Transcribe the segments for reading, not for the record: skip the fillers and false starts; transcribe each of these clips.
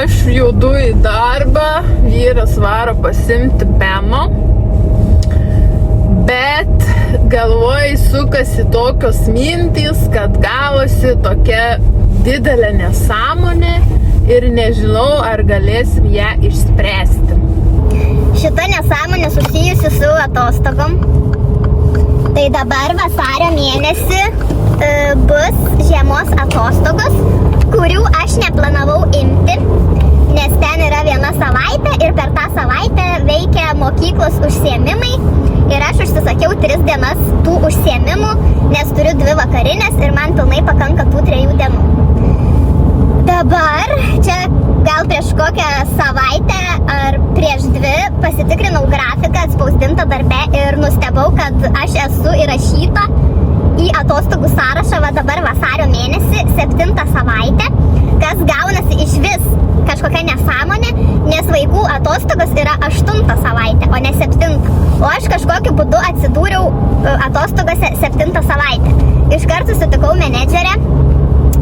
aš judu į darbą, vyras varo pasimti Bemo, bet galvoj sukasi tokios mintys, kad gavosi tokia didelė nesąmonė ir nežinau, ar galėsim ją išspręsti. Šita nesąmonė susijusi su atostogom. Tai dabar vasario mėnesį bus žiemos atostogos, kurių aš neplanavau imti, nes ten yra viena savaitė ir per tą savaitę veikia mokyklos užsiėmimai ir aš užsisakiau 3 dienas tų užsiėmimų, nes turiu 2 vakarinės ir man pilnai pakanka tų 3 dienų. Dabar, čia gal prieš kokią savaitę ar prieš 2 pasitikrinau grafiką atspausdintą darbe ir nustebau, kad aš esu įrašyta į atostogų sąrašą va dabar vasario mėnesį 7 savaitę, kas gaunasi iš vis kažkokia nesąmonė, nes vaikų atostogos yra 8 savaitė, o ne 7. O aš kažkokiu būdu atsidūriau atostogose 7 savaitę. Iš karto sutikau menedžerę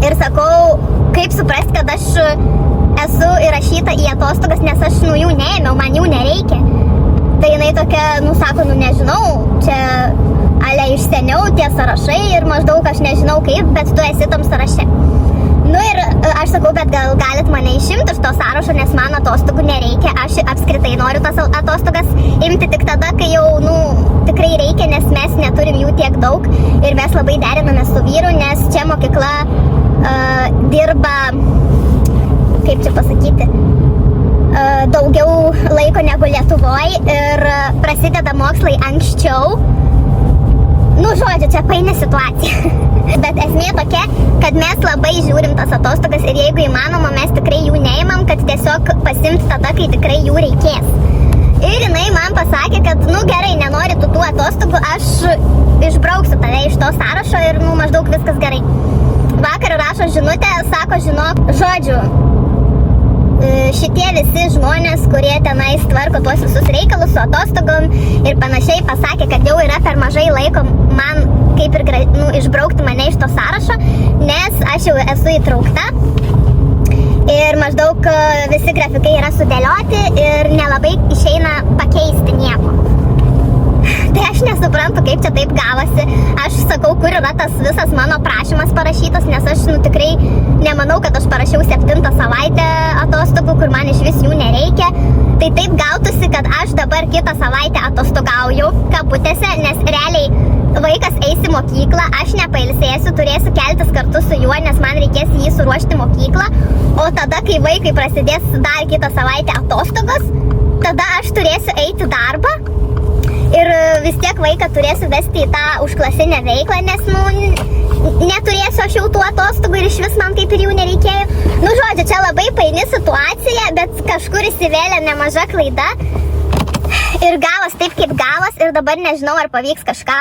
ir sakau, kaip suprasti, kad aš esu įrašyta į atostogas, nes aš jų neėmiau, man jų nereikia. Tai jinai tokia, sako, nežinau, čia ale iš seniau tie sąrašai ir maždaug aš nežinau kaip, bet tu esi tam sąraše. Ir aš sakau, bet gal galit mane išimti iš to sąrašo, nes man atostogų nereikia. Aš apskritai noriu tas atostogas imti tik tada, kai jau, tikrai reikia, nes mes neturim jų tiek daug ir mes labai derinamės su vyru, nes čia mokykla dirba, kaip čia pasakyti, daugiau laiko negu Lietuvoj ir prasideda mokslai anksčiau. Žodžiu, čia paini situacija. Bet esmė tokia, kad mes labai žiūrim tas atostogas ir jeigu įmanoma, mes tikrai jų neimam, kad tiesiog pasiimti tada, kai tikrai jų reikės. Ir jinai man pasakė, kad, gerai, nenori tu tų atostogų, aš išbrauksiu tave iš to sąrašo ir, maždaug viskas gerai. Vakar rašo žinutę, sako, žodžiu, šitie visi žmonės, kurie tenais tvarko tuos visus reikalus su atostogom ir panašiai, pasakė, kad jau yra per mažai laiko man kaip ir išbraukti mane iš to sąrašo, nes aš jau esu įtraukta ir maždaug visi grafikai yra sudėlioti ir nelabai išeina pakeisti nieko. Tai aš nesuprantu, kaip čia taip gavosi. Aš sakau, kur yra tas visas mano prašymas parašytas, nes aš tikrai nemanau, kad aš parašiau 7 savaitę atostogų, kur man iš vis jų nereikia. Tai taip gautųsi, kad aš dabar kitą savaitę atostogauju kabutėse, nes realiai vaikas eis į mokyklą, aš nepailsėsiu, turėsiu keltis kartu su juo, nes man reikės jį suruošti mokyklą. O tada, kai vaikai prasidės dar kitą savaitę atostogos, tada aš turėsiu eiti darbą. Ir vis tiek vaiką turėsiu vesti į tą užklasinę veiklą, nes, neturėsiu aš jau tų atostogų ir iš vis man kaip ir jų nereikėjo. Žodžiu, čia labai paini situacija, bet kažkur įsivėlė nemaža klaida. Ir gavos taip, kaip gavos ir dabar nežinau, ar pavyks kažką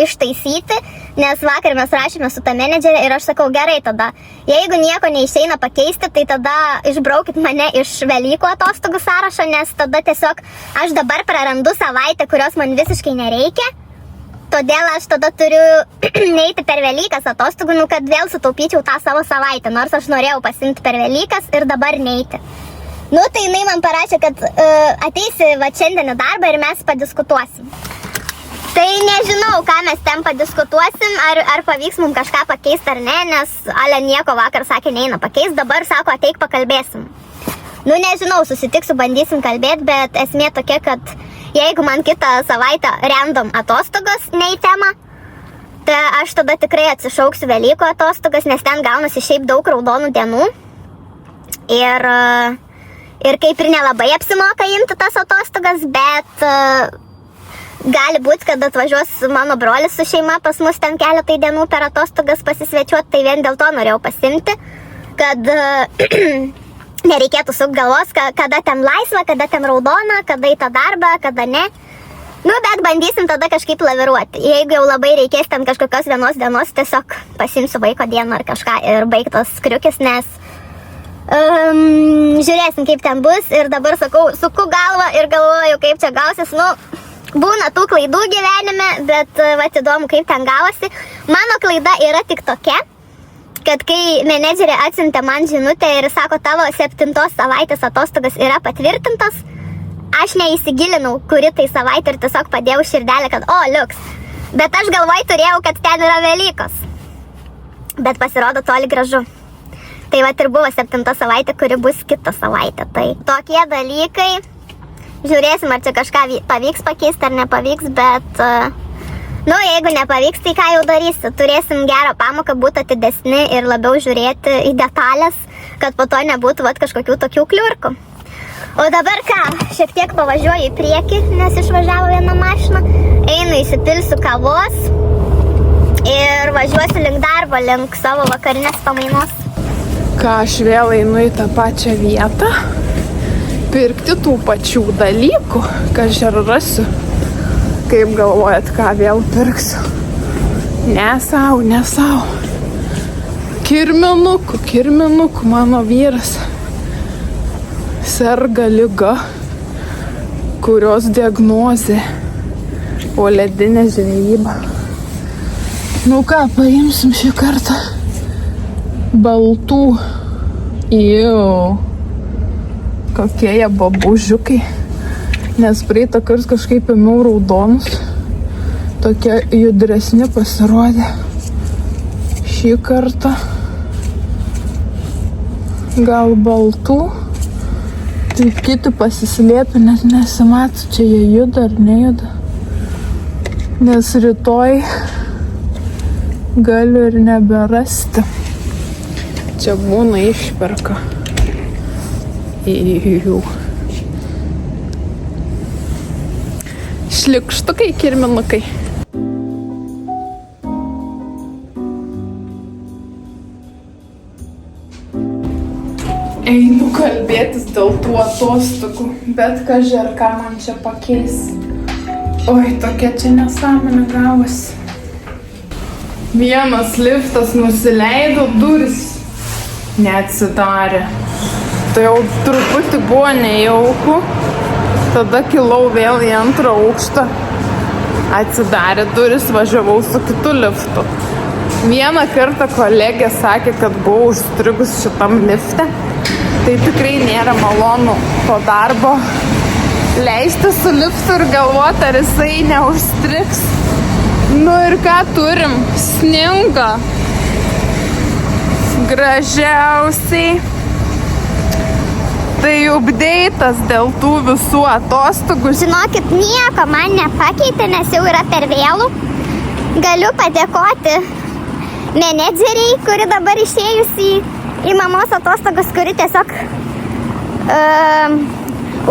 ištaisyti, nes vakar mes rašėme su ta menedžerė ir aš sakau, gerai tada, jeigu nieko neišeina pakeisti, tai tada išbraukit mane iš Velykų atostogų sąrašo, nes tada tiesiog aš dabar prarandu savaitę, kurios man visiškai nereikia, todėl aš tada turiu neiti per Velykas atostogų, kad vėl sutaupyčiau tą savo savaitę, nors aš norėjau pasimti per Velykas ir dabar neiti. Tai jinai man parašė, kad ateisi va šiandien į darbą ir mes padiskutuosim. Tai nežinau, ką mes ten padiskutuosim, ar pavyks mums kažką pakeisti ar ne, nes ale nieko vakar sakė neina pakeisti, dabar sako ateik pakalbėsim. Nežinau, susitiksiu, bandysim kalbėti, bet esmė tokia, kad jeigu man kitą savaitę random atostogos ne į temą, tai aš tada tikrai atsišauksiu Velykų atostogas, nes ten gaunasi šiaip daug raudonų dienų. Ir kaip ir nelabai apsimoka imti tas atostogas, bet gali būti, kad atvažiuos mano brolis su šeima pas mus ten keletai dienų per atostogas pasisvečiuoti, tai vien dėl to norėjau pasimti, kad nereikėtų suk galvos, kada ten laisva, kada ten raudona, kada į tą darbą, kada ne. Bet bandysim tada kažkaip laviruoti. Jeigu jau labai reikės ten kažkokios vienos dienos, tiesiog pasimsiu vaiko dieną ar kažką ir baigtos kriukis, nes žiūrėsim, kaip ten bus ir dabar sakau, suku galvą ir galvoju, kaip čia gausis. Būna tų klaidų gyvenime, bet įdomu, kaip ten gavosi. Mano klaida yra tik tokia, kad kai menedžerė atsiuntė man žinutę ir sako, tavo 7 savaitės atostogas yra patvirtintos, aš neįsigilinau, kuri tai savaitė ir tiesiog padėjau širdelę, kad liuks. Bet aš galvoj turėjau, kad ten yra Velykos. Bet pasirodo toli gražu. Tai vat ir buvo 7 savaitė, kuri bus kitą savaitę. Tai tokie dalykai. Žiūrėsim, ar čia kažką pavyks pakeisti ar nepavyks, bet jeigu nepavyks, tai ką jau darysi. Turėsim gerą pamoką, būti atidesni ir labiau žiūrėti į detalės, kad po to nebūtų kažkokių tokių kliurkų. O dabar ką, šiek tiek pavažiuoju į priekį, nes išvažiavo viena mašina, einu įsipilsiu kavos ir važiuosiu link darbo, link savo vakarinės pamainos. Ką aš vėl einu į tą pačią vietą, pirkti tų pačių dalykų, ką aš ir rasiu. Kaip galvojat, ką vėl pirksiu? Ne sau. Kirminukų, mano vyras serga liga, kurios diagnozė poledinė žvejyba. Ką, paimsim šį kartą baltų. Kokie jie babužiukai. Nes praeitą kart kažkaip ėmiau raudonus. Tokie judresni pasirodė. Šį kartą gal baltų. Taip kiti pasislėpia, net nesimato, čia jie juda ar nejuda. Nes rytoj galiu ir neberasti. Čia būna išperka. Šlikštukai, kirminukai. Einu kalbėtis dėl tų atostogų, bet kažin ką man čia pakeis. Oi, tokia čia nesąmonė gavosi. Vienas liftas nusileido, durys neatsidarė. Tai jau truputį buvo nejauku. Tada kilau vėl į 2 aukštą. Atsidarė durys, važiavau su kitu liftu. Vieną kartą kolegė sakė, kad buvau užstrigus šitam lifte. Tai tikrai nėra malonu po darbo leisti su liftu ir galvoti, ar jisai neužstrigs. Ir ką turim? Sninga. Gražiausiai. Tai updeitas dėl tų visų atostogų. Žinokit, nieko man nepakeitė, nes jau yra per vėlų. Galiu padėkoti menedžeriai, kuri dabar išėjusi į mamos atostogas, kuri tiesiog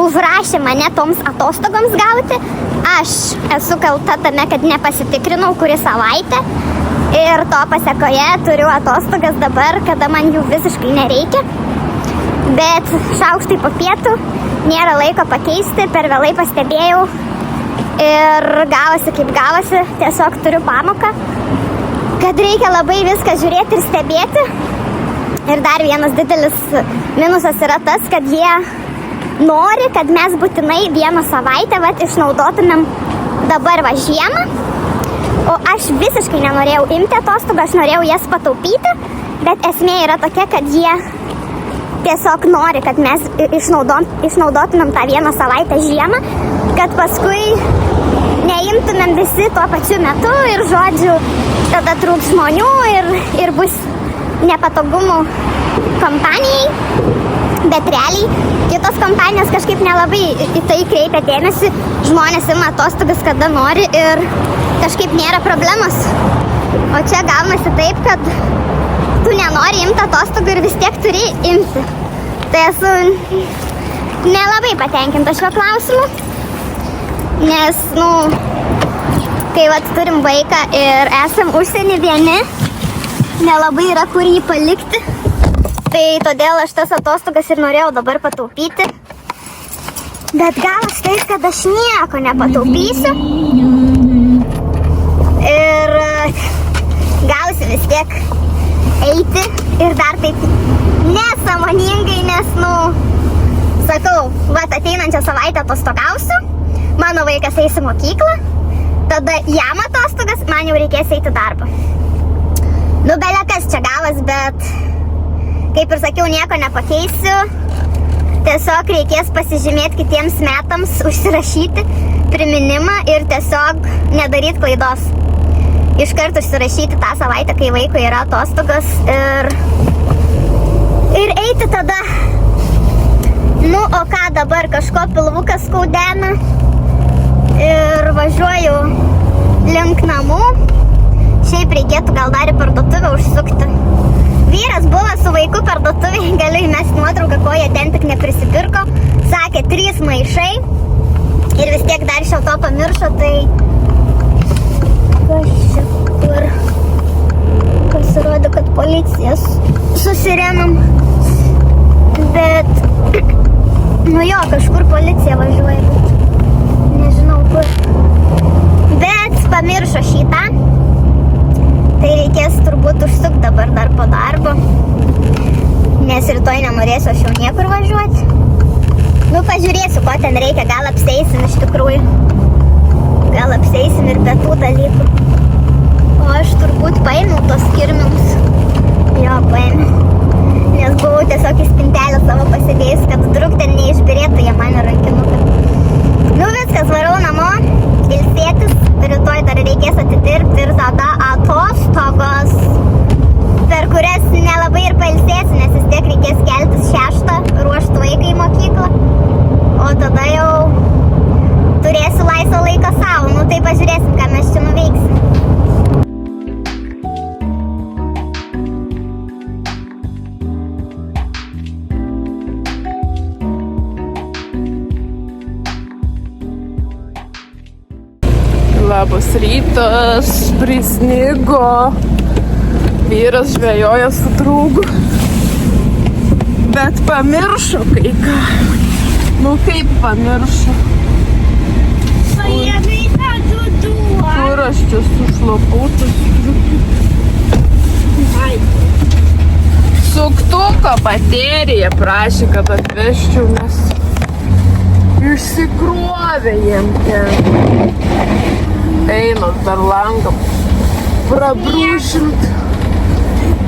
užrašė mane toms atostogoms gauti. Aš esu kalta tame, kad nepasitikrinau kuri savaitę ir to pasekoje turiu atostogas dabar, kada man jų visiškai nereikia. Bet šaukštai po pietų, nėra laiko pakeisti, per vėlai pastebėjau ir gavosi kaip gavosi, tiesiog turiu pamoką, kad reikia labai viską žiūrėti ir stebėti. Ir dar vienas didelis minusas yra tas, kad jie nori, kad mes būtinai vieną savaitę išnaudotumėm dabar žiemą, o aš visiškai nenorėjau imti atostogų, aš norėjau jas pataupyti, bet esmė yra tokia, kad jie tiesiog nori, kad mes išnaudotumėm tą vieną savaitę žiemą, kad paskui neimtumėm visi tuo pačiu metu ir tada trūks žmonių ir bus nepatogumų kompanijai. Bet realiai kitos kompanijos kažkaip nelabai į tai kreipia dėmesį, žmonės ima atostogas kada nori ir kažkaip nėra problemos. O čia gaunasi taip, kad tu nenori imti atostogų ir vis tiek turi imti. Tai esu nelabai patenkinta šiuo klausimu, nes, kai turim vaiką ir esam užsienį vieni, nelabai yra kur jį palikti. Tai todėl aš tas atostogas ir norėjau dabar pataupyti. Bet gavosi taip, kad aš nieko nepataupysiu. Ir gausi vis tiek eiti ir dar taip nesąmoningai, nes, sakau, ateinančią savaitę atostogausiu, mano vaikas eis į mokyklą, tada jam atostogas, man jau reikės eiti darbą. Nu, belekas čia gavas, bet kaip ir sakiau, nieko nepakeisiu. Tiesiog reikės pasižymėti kitiems metams, užsirašyti priminimą ir tiesiog nedaryti klaidos. Iškart užsirašyti tą savaitę, kai vaiko yra atostogos ir eiti tada. Nu, o ką dabar, kažko pilvukas skaudena ir važiuoju link namų. Šiaip reikėtų gal dar į parduotuvę užsukti. Vyras buvo su vaiku parduotuvėje, galiu įmesti nuotrauką, ko jie ten tik neprisipirko. Sakė, 3 maišai ir vis tiek dar šio to pamiršo, tai kas čia kur? Pasirodė, kad policijas susirenom, bet nu jo, kažkur policija važiuoja, nežinau kur. Bet pamiršo šitą. Tai reikės turbūt užsukti dabar dar po darbo, nes rytoj nenorėsiu aš jau niekur važiuoti. Nu, pažiūrėsiu, ko ten reikia, gal apseisim iš tikrųjų. Gal apseisim ir be tų dalykų. O aš turbūt paėmiau tos kirminus. Jo, paėmiau. Nes buvau tiesiog į spintelę savo pasidėjus, kad druk ten neišbirėtų jie mane rankinuką. Nu, viskas, varau namo, ilsėtis. Rytoj dar reikės atidirbti ir tada atostogos, per kurias nelabai ir pailsėsiu, nes vis tiek reikės keltis 6, ruošti vaiką į mokyklą. O tada jau turėsiu laisvą laiką savo. Nu tai pažiūrėsim, ką mes čia nuveiksim. Labas rytas, prisnigo. Vyras žvejoja su draugu, bet pamiršo kai ką. Nu kaip pamiršo? Kur aš čia sušlapuotas? Suktuko baterija prašė, kad atvežčiau, nes išsikrovė jiem ten. Einam dar langą prabrūšint.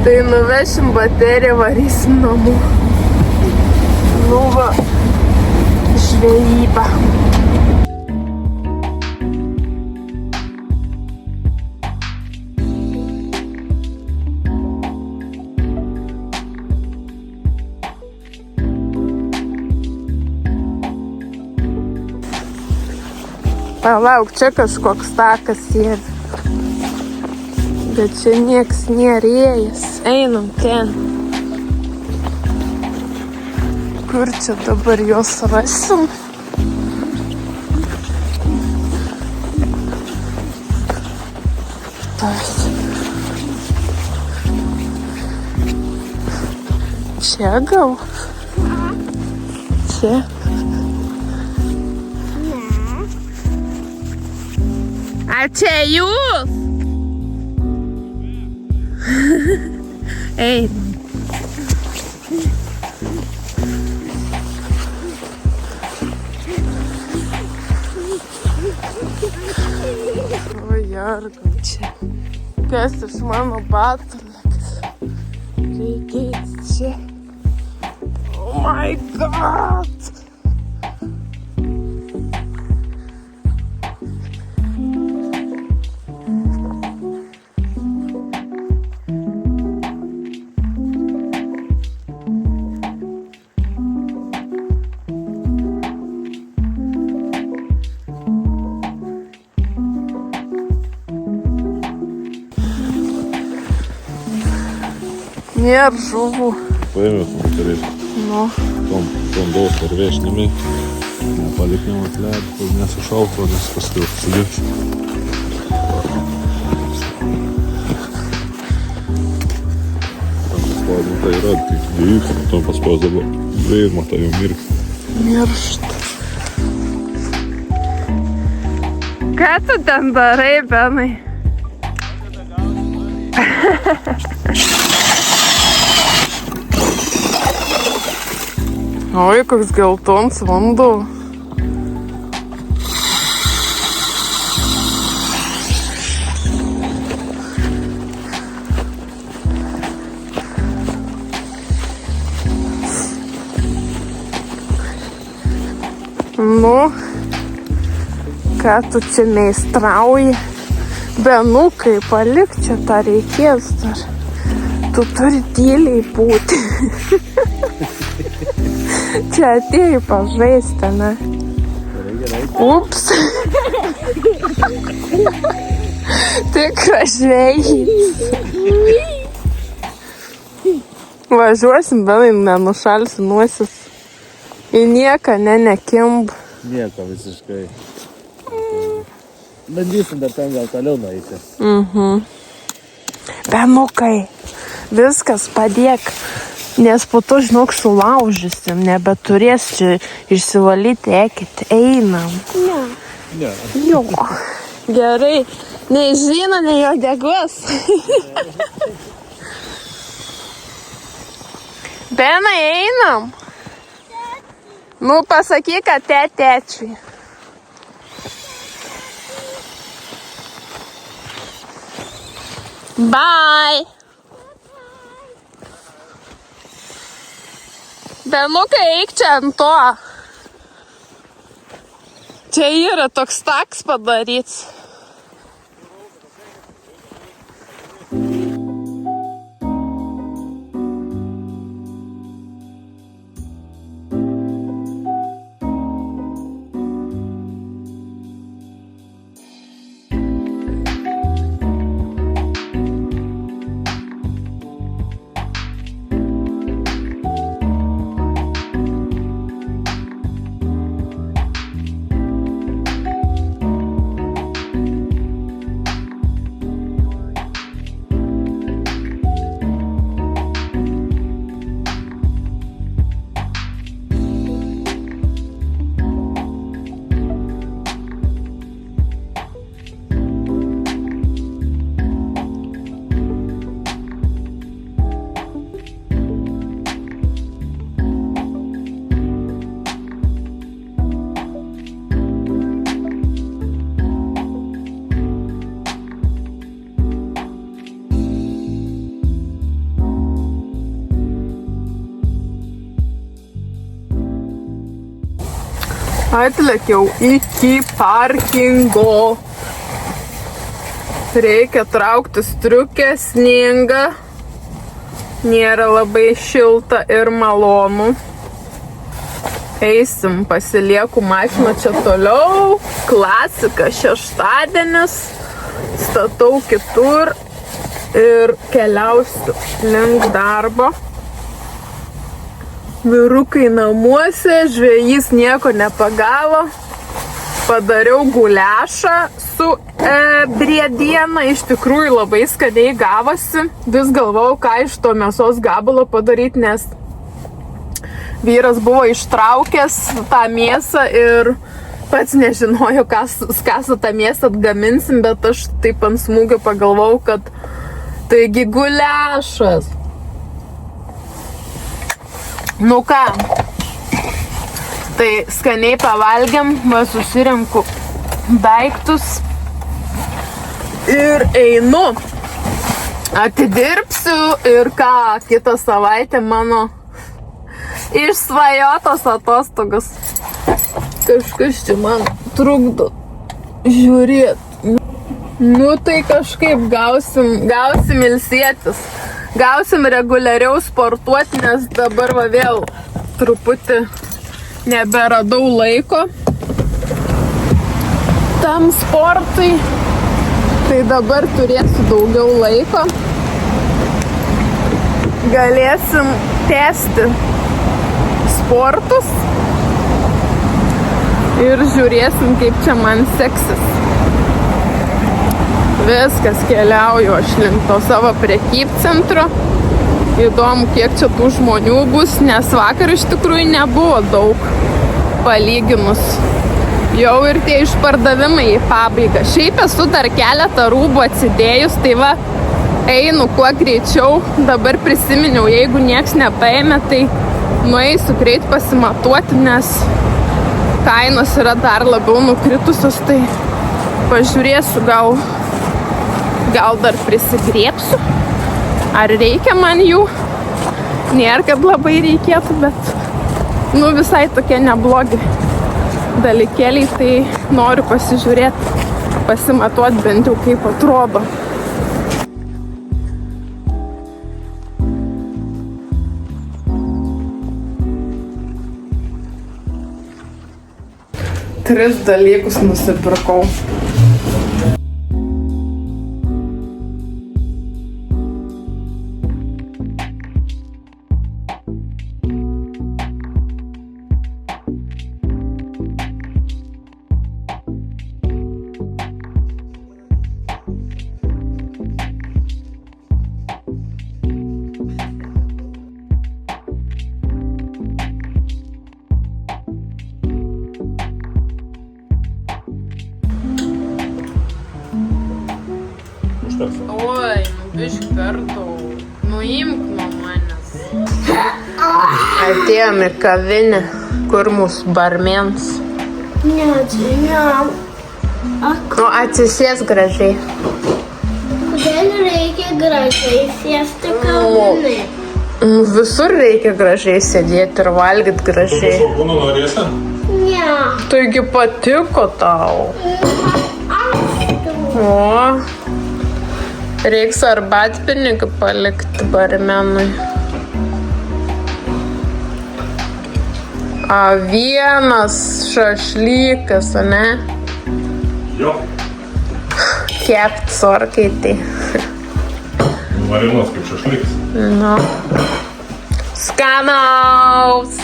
Tai nuvešim bateriją, varysim namo. Nu va, žvejyba. Palauk, čia kažkoks takas yra. Bet čia nieks nėrėjas. Einam ten. Kur čia dabar jos rasim? Čia gal? Čia? A čia jūs? Ei. O jargau čia. Kas iš mano batų liks? Reikės čia. Oh my god! Nėra žuvų. Paėmės man turėti. Nu. Tom daug parvešinami. Nepalikim ant ledo, kol nesušalto, nes paskui apsiliešiu. Tam paspaudinta yra, tai dviejus, tom paspaudavo. Dviejų matai jau mirkti. Miršt. Ką tu ten darai, Benai? Oi, koks geltons vanduo. Nu, ką tu čia meistrauji? Benukai, palik čia, tą reikės dar. Tu turi tyliai būti. Čia atėjai pažaisti, ne? Ups. Tikras žvejys. Važiuosim, benai, nenušalsi nosis. Į nieką, nekimb. Nieko visiškai. Bandysim dar ten gal toliau nueiti. Benukai, viskas padėk, nes po to, žinok, sulaužysim, nebeturės čia išsivalyti, ekit, einam. Ne. Jo. Gerai, nei žino, nei jo degus. Benai, einam. Nu, pasakyk, kad tečiui. Bye. Benukai, eik čia ant to. Čia yra toks taks padaryts. Atlėkiau iki parkingo. Reikia traukti striukę, sninga. Nėra labai šilta ir malonu. Eisim, pasilieku mašiną čia toliau. Klasika, šeštadienis. Statau kitur ir keliausiu link darbo. Vyrukai namuose, žvejys nieko nepagavo. Padariau guliašą su briediena, iš tikrųjų labai skaniai gavosi. Vis galvojau, ką iš to mėsos gabalo padaryti, nes vyras buvo ištraukęs tą mėsą ir pats nežinojo, ką su tą mėsą atgaminsim, bet aš taip ant smūgio pagalvojau, kad taigi guliašas. Nu ką, tai skaniai pavalgiam, va susirinku daiktus ir einu. Atidirbsiu ir ką, kitą savaitę mano išsvajotos atostogos. Kažkas čia man trukdo žiūrėti. Nu tai kažkaip gausim ilsėtis. Gausim reguliariau sportuoti, nes dabar va vėl truputį neberadau laiko tam sportui. Tai dabar turėsiu daugiau laiko. Galėsim tęsti sportus ir žiūrėsim, kaip čia man seksis. Viskas, keliauju aš link to savo prekybcentro. Įdomu, kiek čia tų žmonių bus, nes vakar iš tikrųjų nebuvo daug palyginus. Jau ir tie išpardavimai į pabaigą. Šiaip esu dar keletą rūbų atsidėjus, tai va, einu kuo greičiau. Dabar prisiminiau, jeigu nieks nepaėmė, tai nueisiu greit pasimatuoti, nes kainos yra dar labiau nukritusios, tai pažiūrėsiu, gal dar prisigriebsiu. Ar reikia man jų? Nėra, kad labai reikėtų, bet visai tokie neblogi dalykėliai, tai noriu pasižiūrėti, pasimatuoti bent jau kaip atrodo. Tris dalykus nusipirkau. Oi, biški per daug. Nuimk nuo manęs. Atėjom į kavinę, kur mūsų barmens. Ne. Nu, atsisės gražiai. Kodėl reikia gražiai sėsti kavinai? Visur reikia gražiai sėdėti ir valgyti gražiai. Būna norėsi? Ne. Taigi patiko tau. O, reiks arbatpinigį palikti barmenui. Avienas, šašlykas, ne? Jo. Kept sorkaitį. Marinos kaip šašlyks. Nu. Skanaus!